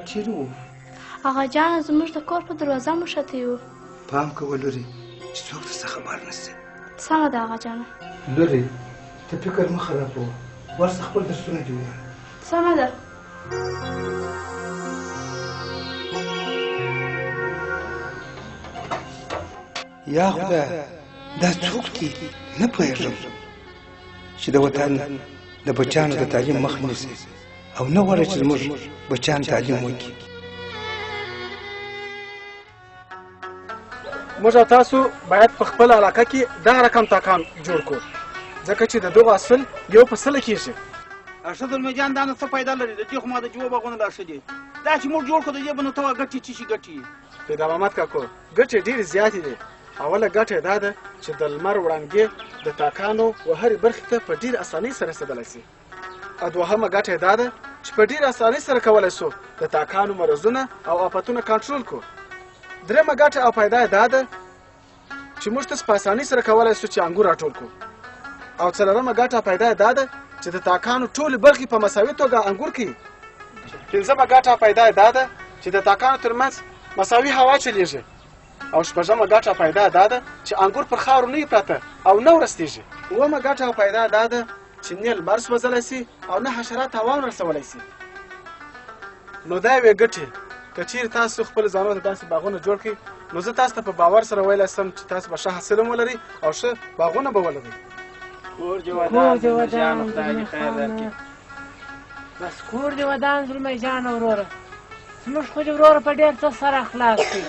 ګټ چیرې وو؟ آغا جان زموږ د کور په دروازه موښتی و. پام کوه لورې چې څوک درڅخه خبر نه شي. سمه ده آغا جانه. لورې ته فکر مه خرابوه، ورسه خپل درسونه دې ووایه. سمه ده. یا خدای دا څوک دي نه پوهېږم چې د وطن د بچیانو د تعلیم مخ نیسي او نه غواړي چې زموږ بچیان تعلیم وکړي. موږ او تاسو باید په خپل علاقه کې دغه رقم تاکان جوړ کړو ځکه چې د دغو اصل یو په سله کېږي. ارشد زلمیجان دا نه څه فایده لري؟ د دې خو ما د جواب باغونه لا ښه دي. دا چې موږ جوړ کړو د دې به نو ته ګټې څه شي ګټې؟ پیدا محمد کاکو ګټې ډېرې زیاتې دي. اوله ګټه دا ده چې د لمر وړانګې د تاکانو و هرې برخې ته په ډېر اسانۍ سره رسېدلی شي. دوهمه ګټه دا ده چې په ډېر اسانۍ سره کولی شو د تاکانو مرضونه او آفتونه کنټرول کړو. درېمه ګټه او پیدا دا ده چې موږ تاسو په اسانۍ سره کولی شو چې انګور راټول کړو. او څلورمه ګټه او پیدا دا ده چې د تاکانو ټولې برخې په مساوي توګه انګور کوي. پنځمه ګټه او پیدا دا ده چې د تاکانو ترمنځ مساوي هوا چلیږي. او شپږمه ګټه پیدا دا ده چې انګور پر خاورو نه پراته او نه ورستېږي. اومه ګټه او پیدا دا ده چې نه لمر سوځلی شي او نه حشرات تاوان رسولی شي. نو دا یوې ګټې که چیرې تاسو خپل ځانونو ته داسې باغونه جوړ کړئ نو زه تاسو ته په باور سره ویلی شم چې تاسو به ښه حاصل هم ولرئ او ښه باغونه به ولرئ. کور دې ودان زلمیجان خدای دې خیر درکړي. بس کور دې ودان زلمیجان وروره زموږ خو دې وروره په ډېر څه سره اخلاص کړي.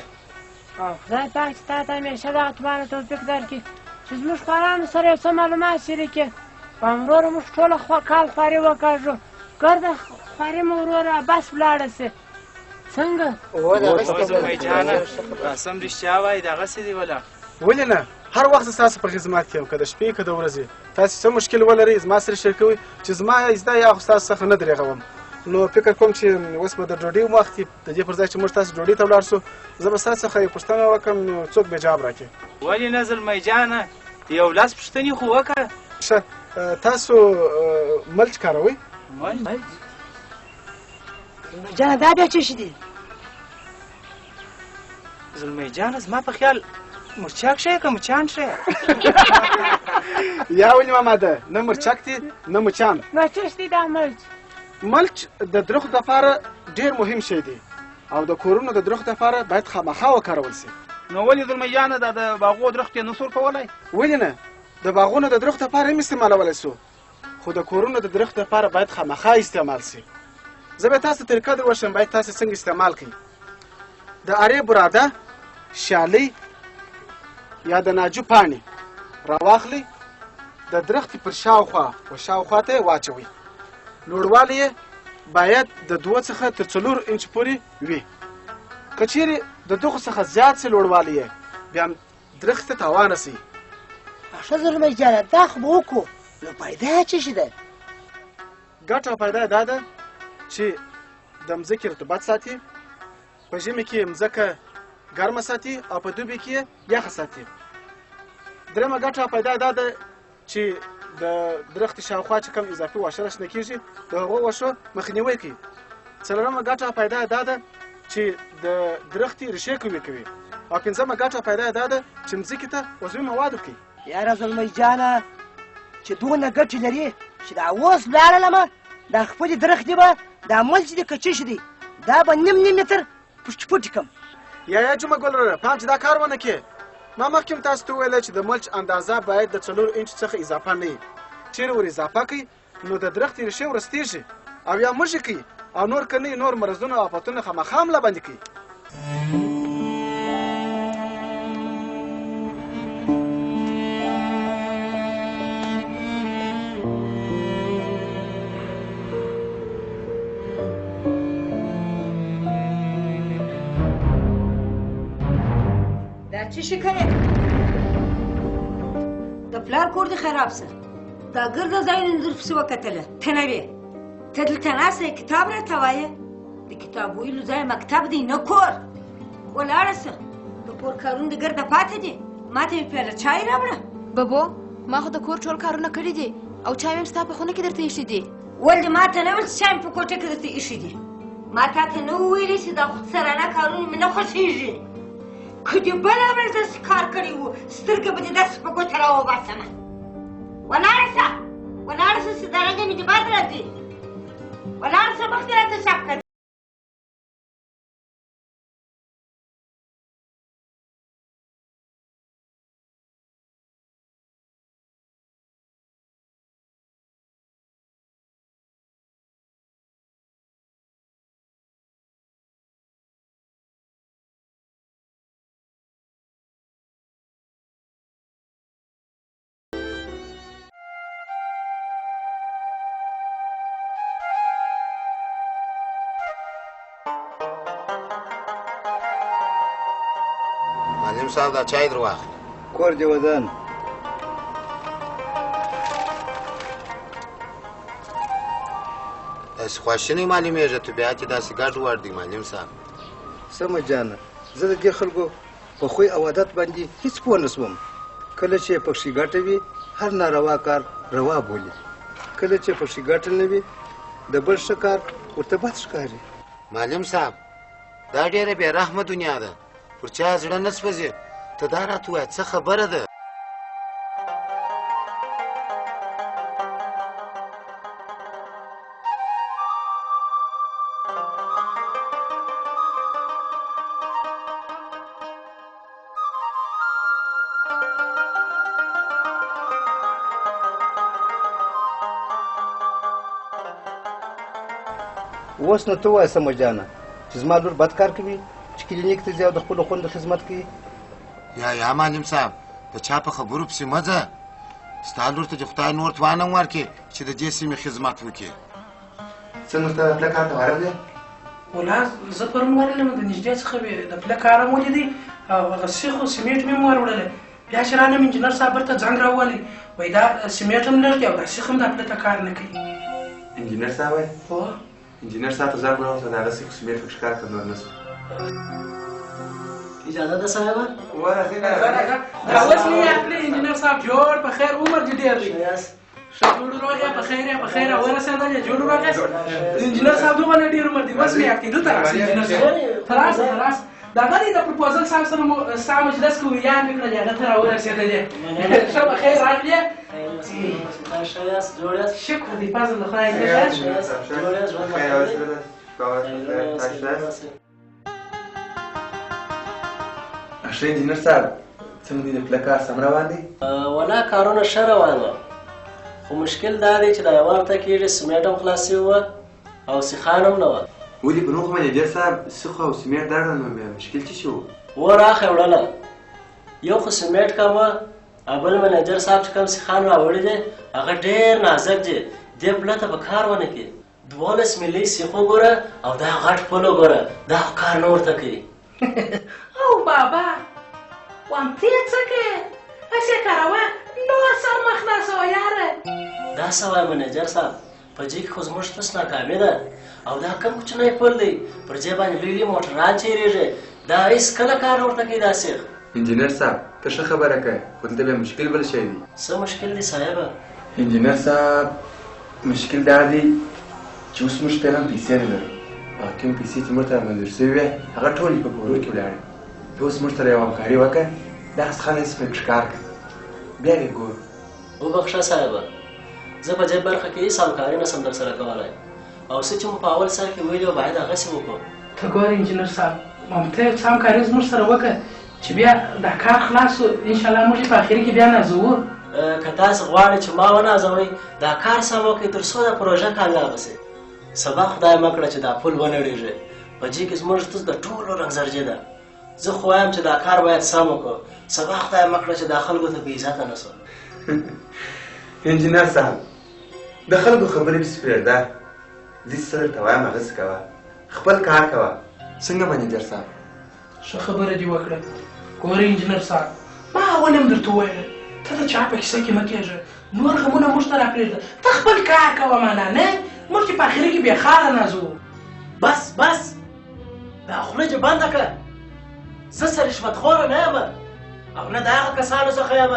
او خدای پاک چې تا ته همیشه دغه توانه توفیق درکړي چې زموږ خوارانو سره یو څه معلومات شریکې په وروره موږ ټوله کال خواري وکاږو ګرده خواري مو وروره بس ولاړه سي څنګه؟ زلمیجانه قسم رښتیا وایي دغسې دي ولا؟ ولې نه؟ هر وخت زه ستاسو په خدمت کې یم که د شپې که د ورځې. تاسو څه مشکل ولرئ زما سره شریکوئ چې زما زده یا خو ستاسو څخه نه درېغوم. نو فکر کوم چې اوس به د ډوډۍ وخت د دې پر ځای چې موږ تاسو ډوډۍ ته ولاړ شو زه به ستاسو څخه یو پوښتنه وکړم نو څوک به جواب راکړي. ولې نه زلمیجانه یو لس پوښتنې خو وکړه. ښه تاسو ملچ کاروئ؟ ملچ زلمیجانه دا بیا څه شي دي؟ زلمیجانه زما په خیال مرچک ښه که مچان ښه؟ یا ولې ماماده نه مرچک دي نه مچان. نو څه شي دا ملچ؟ ملچ د درختو دپاره ډېر مهم شی دی او د کورونو د درختو دپاره باید خامخا وکارول شي. نو ولې زلمیجانه دا د باغو درخت یې نه سور کولی؟ ولې نه؟ د باغونو د درختو دپاره هم استعمالولی شو خو د کورونو د درختو دپاره باید خامخا استعمال شي. زه به تاسو طریقه در وښیم باید تاسو څنګه استعمال کړئ. د ارې براده شالۍ یا د ناجو پاڼې راواخلئ د درختې پر شاوخوا و شاوخوا ته یې واچوئ. لوړوالی یې باید د 2 څخه تر 4 انچ پورې وي. که چیرې د دغو څخه زیات شي لوړوالی یې بیا درخت ته تاوان رسوي. ښه زلمیجانه دا خو به وکړو نو پیدا یې څه شي ده؟ ګټه او پیدا دا ده چې د مځکې رطوبت ساتي، په ژمي کې مځکه ګرمه ساتي او په دوبي کې یخه ساتي. درېمه ګټه او پیدا دا ده چې د درخت شاوخوا چې کوم اضافي واښه راشنه کېږي د هغو واښو مخنیوی کوي. څلورمه ګټه او پیدا دا ده چې د درختې ریښې قوي کوي. او پنځمه ګټه او پیدا دا ده چې مځکې ته عضوي مواد ورکوي. یاره زلمیجانه چې دونه ګټې لري چې دا اوس لاړلمه دا خپلې درختې به دا ملچ دي که څه شي دي دا به نیم متر پوټې پوټې کړم. یا جمعه ګل وروره پام چې دا کار ونه کړې. ما مخکې تاسو ته وویله چې د ملچ اندازه باید د 4 انچ څخه اضافه نه وي. چیرې ور اضافه کوي نو د درختې ریښې ورستېږي او یا مږې کوي او نور که نه نور مرضونه او آفتونه خامخا حمله باندې کوي. دا څه شي کوې؟ د پلار کور دې خراب شه. دا ګرده ځایونه درپسې وکتله ته نه وې. ته دلته ناسته یې کتاب راته وایې؟ د کتاب ویلو ځای مکتب دی نه کور. ولاړه شه د کور کارونه دې ګرده پاتې دي. ما ته یې پیاله چای راوړه. ببو ما خو د کور ټول کارونه کړي دي او چای مې ستا په خونه کې درته ایښي دي. ولې ما ته نه ویل چې چای مې په کوټه کې درته ایښي دي؟ ما تا ته نه وویلې چې دا خودسرانه کارونه مې نه خوښېږي که دې بله ورځ داسې کار کړی و سترګه به دې داسې په ګوته راوباسمه ولاړه شه ولاړه شه چې دارنګه مې دې باد راځي ولاړه شه مخکې راته شک کړه معلم صاحب دا چای در واخله. کور دې ودان. داسې خواشینی معلومېږي طبیعت یې داسې ګډ وډ دی معلم صاحب. سمه جانه زه د دې خلکو په خوی او عادت باندې هیڅ پوه نه شوم. کله چې پکښې ګټه وي هر ناروا کار روا بولي، کله چې پکښې ګټه نه وي د بل ښه کار ورته بد ښکاري. معلم صاحب دا ډېره بې رحمه دنیا ده، پر چا زړه نه سوځي. ته دا راته ووایه څه خبره ده؟ اوس نو ته ووایه سمه جانه چې زما لور بد کار کوي چې کلینیک ته ځي او د خپلو خویندو خدمت کوي. یا معلم صاحب د چا په خبرو پسې مه ځه. ستا لور ته دې خدای نور توان هم ورکړي چې د دې سیمې خدمت وکړي. څنګه ستا پله کار ته ورغ دی؟ والله زه پرون ورغلم د نږدې څخه د پله کار هم ولیدی او هغه سیخ او سیمنټ مې هم ور وړلی. بیا چې رانم انجینر صاحب ورته زنګ راوولی وایي دا سیمنټ هم لږ دی او دا سیخ هم دا پله ته کار نه کوي. انجینر صاحب وایي؟ هو انجینر صاحب ته زنګ راووته د هغه سیخ سیمنټ پکښې کار کوي نور نه شو. اجازه ده صاحبه؟ دا اوس مې یاد کړې انجینر صاحب جوړ په خیر عمر دې ډېر دی. ښه جوړ روغ یې په خیر یې په خیر ورسېدلې جوړ راغېست. انجینر صاحب دومره ډېر عمر دی اوس مې یاد کړې دلته راسه انجینر صاحب ته راسه دا غلی د پروپوزل صاحب سره مو ستا مجلس کې یاد مې کړل هغه ته راورسېدلې. ښه په خیر راغلې ښه یاست جوړ یاست شکر دی فضل د خدای ښه یاست جوړ یاست ژوند ښه انجینر صاحب څنګه دی د پله کار سم روان دی؟ والله کارونه ښه روان وه خو مشکل دا دی چې دا یوه هفته کېږي سیمنټ هم خلاص شوي وه او سیخان هم نه وه. ولې په نوم خو منیجر صاحب سیخ او سیمنټ دواړه نو مشکل څه شي و؟ راخې وړله یو خو سیمنټ کم وه او بل منیجر صاحب چې کوم سیخان راوړي دی هغه ډېر نازک دی دې پله ته به کار ونه کړي. 12 ملي سیخ وګوره او دا غټ پل وګوره دا خو کار نه ورته کوي. او بابا وانتی څه کې اسې کاروه نور سر مخ ناسوه یاره. دا څه وایه منیجر صاحب په دې کې خو زموږ تس ناکامي ده او دا کم کوچنی پل دی پر دې باندې لوی لوی موټران چیرېږي دا هېڅ کله کار نه ورته کوي دا سیخ. انجینر صاحب ته ښه خبره کوې خو دلته بیا مشکل بل شی دی. څه مشکل دی صاحبه؟ انجینر صاحب مشکل دا دی چې اوس موږ فعلا پیسې نه لرو او کومې پیسې چې موږ ته منظور شوې وې هغه ټولې په کورو کې ولاړې. ته اوس موږ سره یوه همکاري وکړه دغسې خلک پرې ښکار کړه بیا دې ګورو. وبخښه صاحبه زه په دې برخه کې هېڅ همکاري نه شم در سره کولی او څه چې مو په اول سر کې ویلي وو باید هغسې وکړو. ته ګوره انجینر صاحب ته یو څه همکاري زموږ سره وکړه چې بیا دا کار خلاص شو انشاءالله موږ یې په اخري کې بیا نازوو. که تاسو غواړئ چې ما ونازوئ دا کار سم وکړئ تر څو دا پروژه کامیابه شي. سبا خدای مه کړه چې دا پل ونړېږي په دې کې زموږ تاسو د ټولو رنګزرجې ده. زه خو وایم چې دا کار باید سم وکړو سبا خدای مه کړه چې دا خلکو ته بې عزته نه شو. انجینر صاحب د خلکو خبرې پسې پرېږده زه چې څه درته وایم هغسې کوه خپل کار کوه. څنګه منیجر صاحب؟ ښه خبره دې وکړه. ګوره انجینر صاحب ما اول هم درته وویل ته د چا په کیسه کې مه کېږه نور غمونه موږ ته راپرېږده ته خپل کار کوه مانا نه موږ چې په اخري کې بې خاله نازوو. بس دا خوله دې بنده کړه. زه څه رشوتخوره نه یم او نه د هغه کسانو څخه یم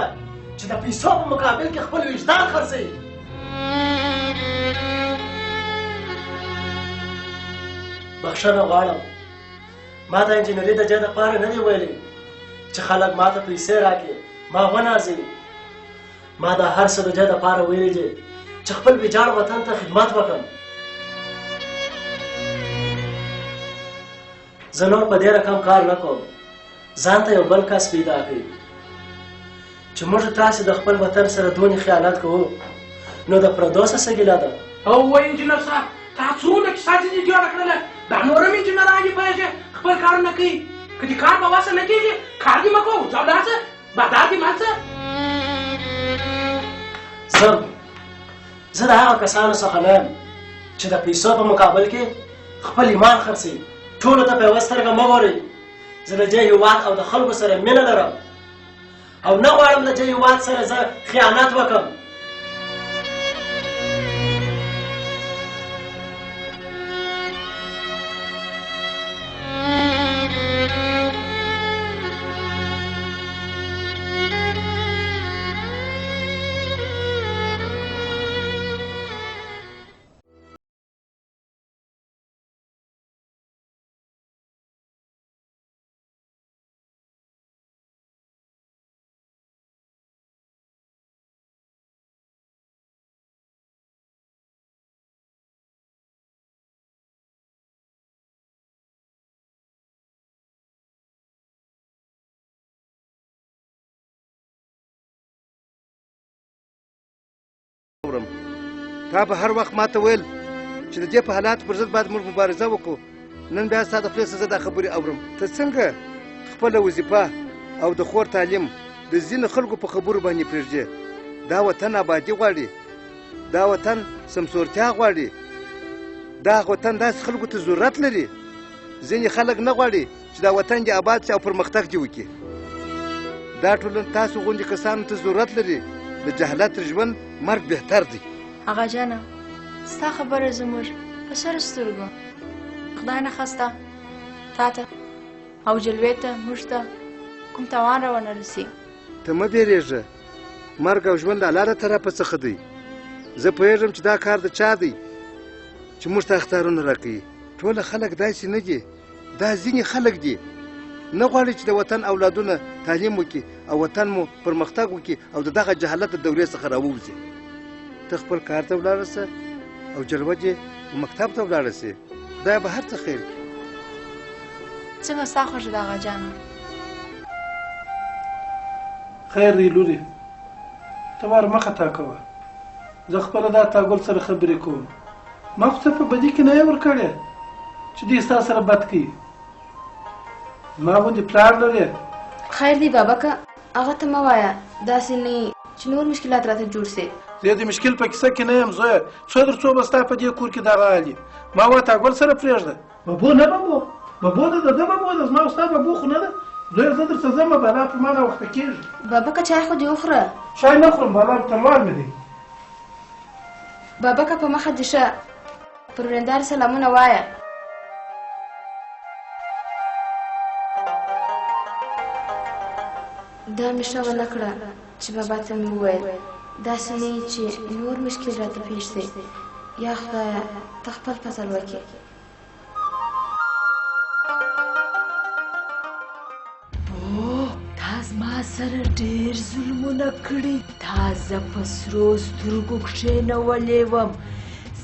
چې د پیسو په مقابل کې خپل وجدان خرڅوي. بخښنه غواړم ما ته انجینري د دې دپاره نه دي ویلي چې خلک ما ته پیسې راکړي ما ونازوي ما دا هر څه د دې دپاره ویلي دي چې خپل ویجاړ وطن ته خدمت وکړم زه نور په دې رقم کار نه کوم ځان ته یو بل کس پیدا کړي چې موږ تاسې د خپل وطن سره دونې خیانت کوو نو د پردو څه ګیله ده او وای انجینر صاحب تا څونه کیسه دې جوړه کړله دا نور هم انجینران دي پوهېږې خپل کارونه کوي که دې کار په وسه نه کېږي کار دې مه کوو ځه ولاړ شه بازار دې مات شه زه د هغه کسانو څخه نه یم چې د پیسو په مقابل کې خپل ایمان خرڅوي ټولو ته په یوه سترګه مه ګورئ زه د دې هېواد او د خلکو سره مینه لرم او نه غواړم د دې هېواد سره زه خیانت وکړم تا به هر وخت ماته ویل چې د دې په حالاتو پر ضد باید موږ مبارزه وکړو نن بیا ستا د خولې څخه زه دا خبرې اورم ته څنګه خپله وظیفه او د خور تعلیم د ځینو خلکو په خبرو باندې پرېږدې دا وطن آبادي غواړي دا وطن سمسورتیا غواړي دا وطن داسې خلکو ته ضرورت لري ځینې خلک نه غواړي چې دا وطن دې آباد شي او پرمختګ دې وکړي دا ټولنه تاسو غوندې کسانو ته ضرورت لري د جهالت تر ژوند مرګ بهتر دی آقا جانه ستا خبره زموږ په سر سترګو خدای نخواسته تا ته او جلوې ته موږ ته کوم تاوان راونه رسي ته مه بیرېږه مرګ او ژوند د الله له طرفه څخه دی زه پوهېږم چې دا کار د چا دی چې موږ ته اختارونه راکوي ټوله خلک داسې نه دي دا ځینې خلک دي نه غواړي چې د وطن اولادونه تعلیم وکړي او وطن مو پرمختګ وکړي او د دغه جهالت د دورې څخه راووځي ته خپل کار ته ولاړه شه او جلوه دې مکتب ته ولاړه شي خدای به هر څه خیر کړي څنګه ستا خوښه ده آقا جانه خیر دی لورې ته وار مه خطا کوه زه خپله دا تا ګل سره خبرې کوم ما خو څه په بدي کې نه یې ورکړې چې دوی ستا سره بد کوي ما غوندې پلار لرې خیر دی بابکه هغه ته مه وایه داسې نه چې نور مشکلات راته جوړ سي زه د مشکل په کیسه کې نه یم زویه څو در څو به ستا په دې کور کې دغه حال ما وا تا ګل سره پرېږده ببو نه ببو ده د ده ببو ده زما او ستا ببو خو نه ده زویه زه درته ځمه بلا په ما ناوخته کېږي بابکه چای خو دې وخوره چای نه خورم بلا تلوار مې دی بابکه په مخه دې شه پر ورېندار سلامونه وایه دا مې ښه ونه کړه چې بابا ته مې وویل داسې نه یې چې نور مشکل راته پېښ شي یا خدایه ته خپل فضل وکړې تا زما سره ډېر ظلمونه کړي تا زه په سرو سترګو کښېنولې وم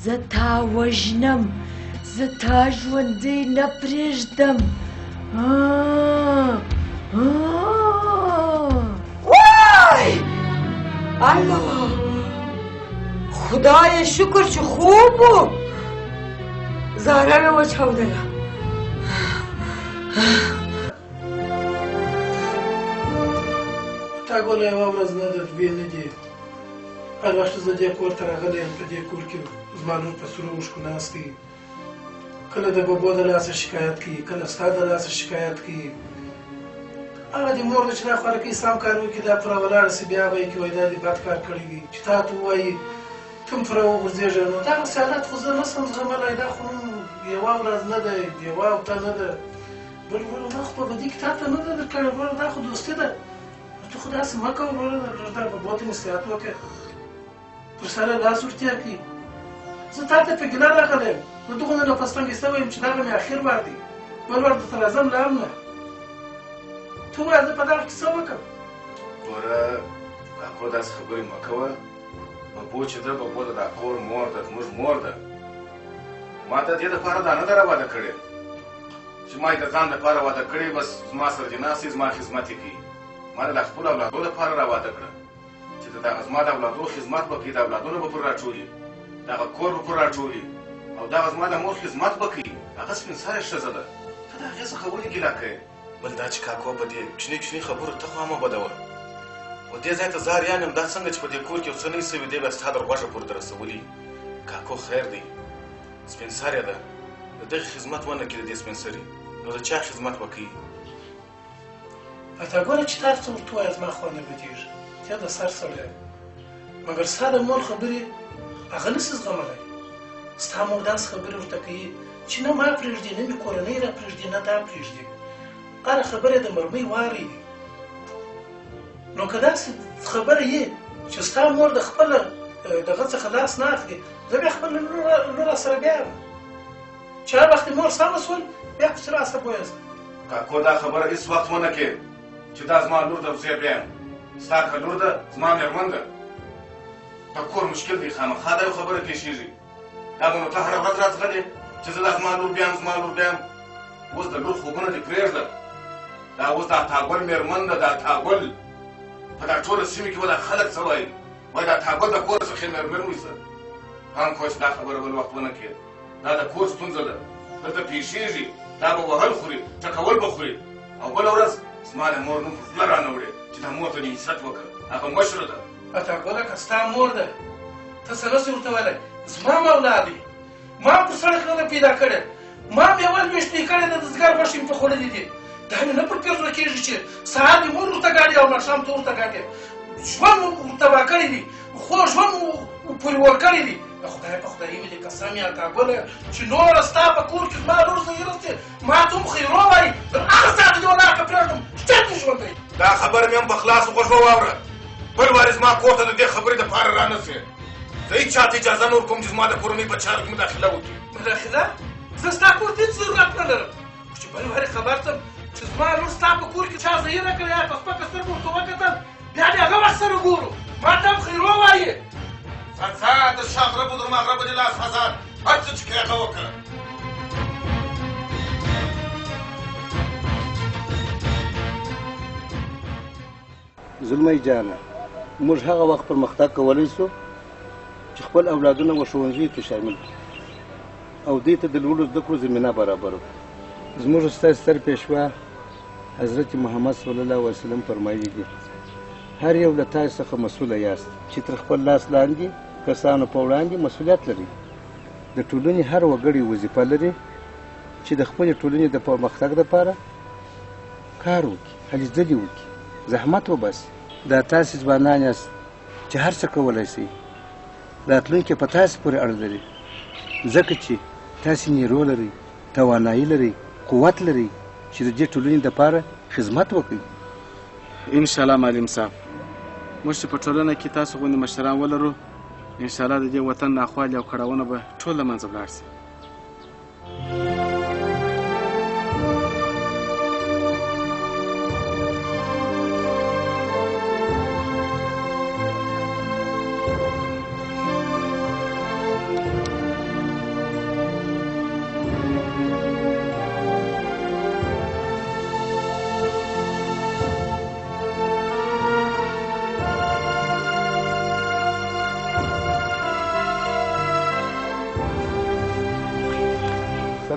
زه تا وژنم زه تا ژوندی نه پرېږدم وای الله خدای شکر چې خوب و زهره مې وچاودله تا ګوله یوه ورځ نه ده دوې نه دي هر وخت چې زه دې کور ته راغلی یم په دې کور کې زما لور په سرو اوښکو ناست دی کله د ببو د لاسه شکایت کوي کله ستا د لاسه شکایت کوي هغه دې مور ده چې دا خوارکۍ سم کار وکړي دا پوره ولاړه سي بیا به یې کې وایي دا دې بد کار کړی دی چې تا ته ووایي ته هم پوره وغورځېږه نو دغسې حالت خو زه نه شم زغملی دا خو نن یوه ورځ نه دی یوه هفته نه ده بل وروره ما خو په بدي کې تا ته نه ده درکړې وروره دا خو دوستي ده ته خو داسې مه کوه وروره دا ببو ته نصیحت وکړه پر سره لاس ورتېر کړي زه تا ته په ګیله راغلی یم نو دغونه نه پسټنګې سوی یم چې دغه مې اخر وار دی بل وار درته راځم له امنه ته ووایه زه په دغه کې څه وکړم ګوره کاکو داسې خبرې مه کوه ببو چې ده ببو د دا کور مور ده زموږ مور ده ما ته دې دپاره دا نه ده راواده کړې چې ما یې د ځان دپاره واده کړې بس زما سره دې ناست زما خدمت یې کوي ما د خپلو اولادو دپاره راواده کړه چې د دغه زما د اولادو خدمت به کوي د اولادونه به پر راټولي دغه کور به پر راټولي او دغه زما د مور خدمت به کوي هغه سپین سرې ښځه ده ته د هغې څخه ولې ګیله کوې بل دا چې کاکو په دې کوچني کوچني خبرو ته خوا مه بدوه و دې ځای ته زاریان یم دا څنګه چې په دې کور کې یو څه نه وي سوي دی بیا ستا در غوښه پورته رسولي کاکو خیر دی سپین سرې ده د دغې خدمت ونه کړي د دې سپین سرې نو د چا خدمت به کوي اته ګوره چې تا څه ورته ووایه زما خوا نه بدېږي ته د سر سړی مګر ستا د مور خبرې هغه نسي زغملی ستا مور داسې خبرې ورته کوي چې نه ما پرېږدي نه مې کورنۍ را پرېږدي نه دا پرېږدي هره خبره د مرمۍ واری دی نو که داسې خبره یې چې ستا مور د خپله دغه څخه لاس نه اخلي زه بیا خپله لور سره بیا یم چې هر وخت مور سمه سول بیا پسې راسه بویزه کاکو دا خبره هېڅ وخت ونه کې چې دا زما لور ده زه بیا یم ستا که لور ده زما مېرمن ده د کور مشکل دی خامخا دا یو خبره پېښېږي دا به نو ته هره ورځ راځغلې چې زه دا زما لور بیا یم زما لور بیا یم اوس د لور خوبونه دې پرېږده دا اوس د اټاګل مېرمن ده د اټاګل په دا ټوله سیمې کې به دا خلک څه وایي وایي دا اټاګل د کور څخه مېرمن ویسته پام کوه چې دا خبره بل وخت ونه کړې دا د کور ستونزه ده دلته پېښېږي دا به وهل خوري ټکول به خوري او بله ورځ زما د مور نوم په خوله رانه وړې چې دا مور ته دې عزت وکړه هغه مشره ده اټاګله که ستا مور ده ته څه نسې ورته ویلی زما مولا دی ما په سړک نه ده پیدا کړی ما مې ول ویشتې کړې ده د ځګر غوښې مې په خوړلې دي دا مې نه پر پېژنه کېږي چې سهار دې مور ورته ګاډي او ماښام ته ورته ګاډي ژوند مو تباه کړی دي خو ژوند مو پورې ورکړی دي د خدای په خدایي مې دې قسم یې اټاګله چې نوره ستا په کور کې زما لور زهیرستې ما ته هم خیرو وایي تر هغه ساعته دې ولاکه پرېږدم چېرته ژوند دی دا خبره مې هم په خلاصو غوږو واوره بل وارې زما کور ته د دې خبرې دپاره رانه سې زه هېڅ چا ته اجازه نه ورکوم چې زما د کورنۍ په چارو کې مداخله وکړي مداخله زه ستا کور ته هېڅ ضرورت نه لرم خو چې بل وارې خبر شم چې زما لور ستا په کور کې چا زهیره کړې یا په سپکه سترګو ورته وکتل بیا دې هغه وخت سره ګورو ما ته هم خیرو وایې څه د شاغربو در مغربو دې لاس خزان هر څه چې کوې هغه وکړه زلمی جانه موږ هغه وخت پرمختګ کولی شو چې خپل اولادونه و ښوونځیو کې شامل کړو او دوی ته د لوړو زده کړو زمینه برابره کړو زموږ ستاسې ستر پیشوا حضرت محمد صلی الله علیه وسلم فرمایي دي هر یو له تاسو څخه مسؤله یاست چې تر خپل لاس لاندې کسانو په وړاندې مسؤلیت لري د ټولنې هر وګړی وظیفه لري چې د خپلې ټولنې د پرمختګ لپاره کار وکړي هلې ځلې وکړي زحمت وباسي دا تاسې ځوانان یاست چې هر څه کولی شئ راتلونکی په تاسې پورې اړه لري ځکه چې تاسې نیرو لرئ توانایي لرئ قوت لرئ چې د دې ټولنې دپاره خدمت وکړئ انشاءالله معلم صاحب موږ چې په ټولنه کې تاسو غوندې مشران ولرو انشاءالله د دې وطن ناخوالې او کړاوونه به ټول له منځه ولاړ شي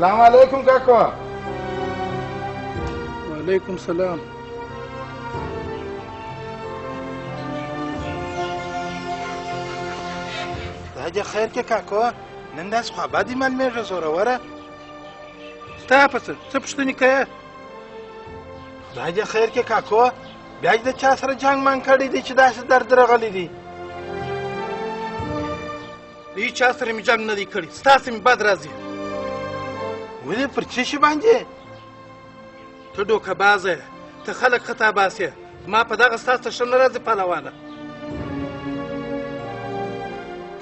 السلام علیکم کاکو وعلیکم سلام دا دې خیر کې کاکو نن داسې خوا بدې معلومېږي زوروره ستا په څه پوښتنې کوې خدای دې خیر کې کاکو بیا دې د چا سره جنګ من کړی دی چې داسې درد راغلی دی د هېچ چا سره مې جنګ نه دی کړی ستاسې مې بد راځي ولې پر څه شي باندې ته ډوکه بازه یې ته خلک خطا باسې زما په دغه ستاسو ته ښه نه راځي پهلوانه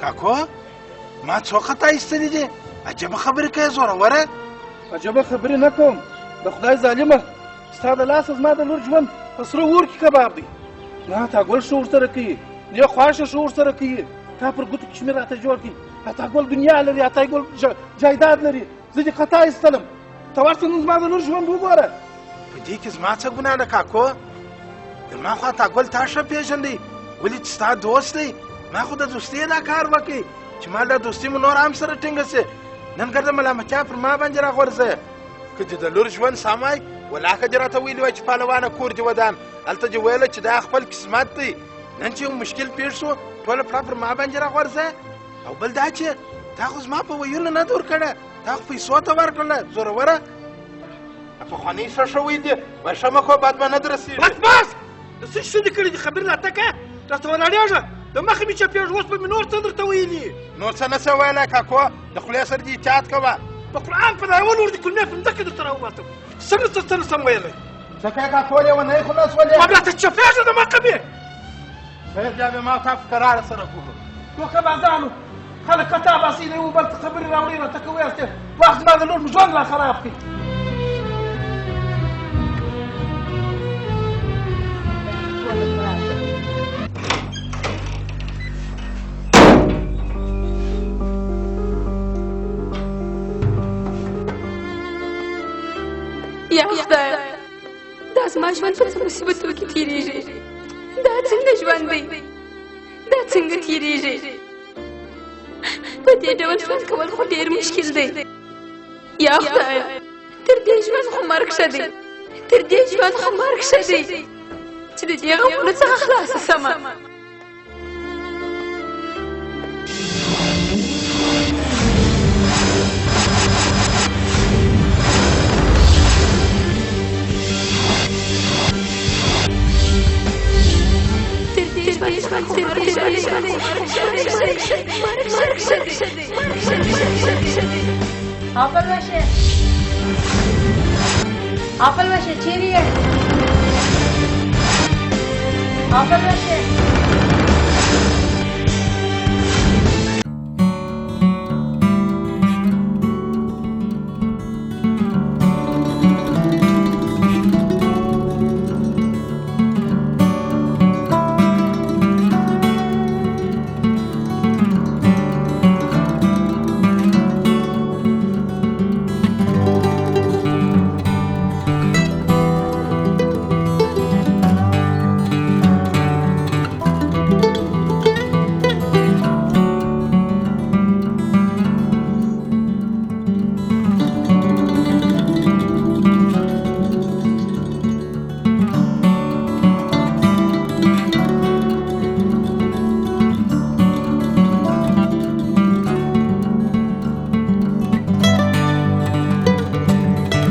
کاکو ولې پر څه شي باندې ته ډوکه بازه یې ته خلک خطا باسې زما په دغه ستاسو ته ښه نه راځي پهلوانه کاکو ولې پر څه شي باندې ته ډوکه بازه یې ته خلک خطا باسې زما په دغه ستاسو ته ښه نه راځي پهلوانه کاکو ما څو خطا ایستلي دي عجبه خبرې کوې زوروره عجبه خبرې نه کوم د خدای ظالمه ستا د لاسه زما د لور ژوند په سره اور کې کباب دی نه تا ګل ښه ورسره کوي نه خواشه ښه ورسره کوي تا پر ګوتو کې شمېر راته جوړ کړي اتا ګل دنیا لري اتا ګل جایداد لري زه دې خطا ایستلم ته ورته نن زما د لور ژوند وګوره په دې کې زما څه ګناه ده کاکو د ما خوا تا ګل تا ښه پېژندی ولې چې ستا دوست دی ما خو د دوستۍ دا کار وکړي چې ما دا دوستي مو نور هم سره ټینګه سي نن ګرده ملامتیا پر ما باندې راغورځوې که دې د لور ژوند سمای ولا که دې راته ویلي وای چې پهلوانه کور دې ودان هلته دې ویله چې دا خپل قسمت دی نن چې یو مشکل پېښ شو ټوله پړه پر ما باندې راغورځوې او بل دا چې تا خو زما په ویلو نه دور کړه تا خو پیسو ته ورکړله زوروره پخواني ښه ښه ویل دي وایي ښه مه کوه بد به نه در رسېږي بس د څه شي دې کړي دي خبرې راته کوه راته ولاړېږه د مخې مې چپېږه اوس به مې نور څه درته ویلي نور څه نه څه ویلی کاکو د خولې سره دې احتیاط کوه په قرآن په دایو نور دې کلمې په مځکه درته راوباسم څه نه څه نه سم ویلی څه کوې کاکو لیونۍ خو نه سولې ما بیا ته چپېږه د مخه مې خیر بیا به ما تا په کراره سره کوو ټوکه بازانو خلک کتا باسي د یو بل څه خبرې راوړي راته کوي وخت زما د لور مې ژوند را خراب کړي یا خدایه دا زما ژوند په څه مصیبتو کې تېرېږي دا څنګه ژوند دی دا څنګه تېرېږي په دې ډول ژوند کول خو ډېر مشکل دی یا خدایه تر دې ژوند خو مرګ ښه دی تر دې ژوند خو مرګ ښه دی چې د دې غمونو څخه خلاصه سمه آپل باشه چیریه آپل باشه